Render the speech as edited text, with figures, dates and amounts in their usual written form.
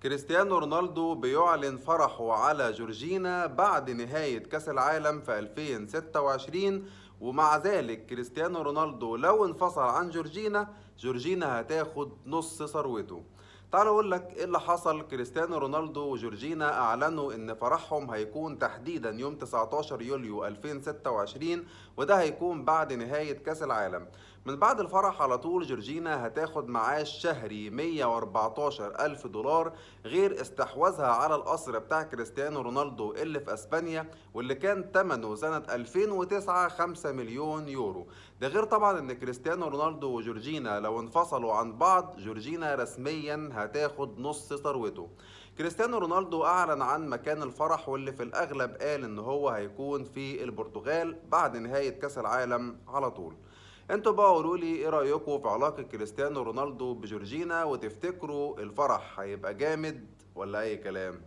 كريستيانو رونالدو بيعلن فرحه على جورجينا بعد نهاية كأس العالم في 2026. ومع ذلك كريستيانو رونالدو لو انفصل عن جورجينا هتاخد نص ثروته. تعال اقول لك ايه اللي حصل. كريستيانو رونالدو وجورجينا اعلنوا ان فرحهم هيكون تحديدا يوم 19 يوليو 2026، وده هيكون بعد نهاية كأس العالم. من بعد الفرح على طول جورجينا هتاخد معاش شهري 114 ألف دولار، غير استحواذها على القصر بتاع كريستيانو رونالدو اللي في اسبانيا، واللي كان ثمنه سنة 2009 5 مليون يورو. ده غير طبعا ان كريستيانو رونالدو وجورجينا لو انفصلوا عن بعض جورجينا رسميا هتاخد نص ثروته. كريستيانو رونالدو اعلن عن مكان الفرح، واللي في الاغلب قال ان هو هيكون في البرتغال بعد نهاية كاس العالم على طول. انتوا بقى قولوا لي ايه رايكم في علاقة كريستيانو رونالدو بجورجينا، وتفتكروا الفرح هيبقى جامد ولا اي كلام؟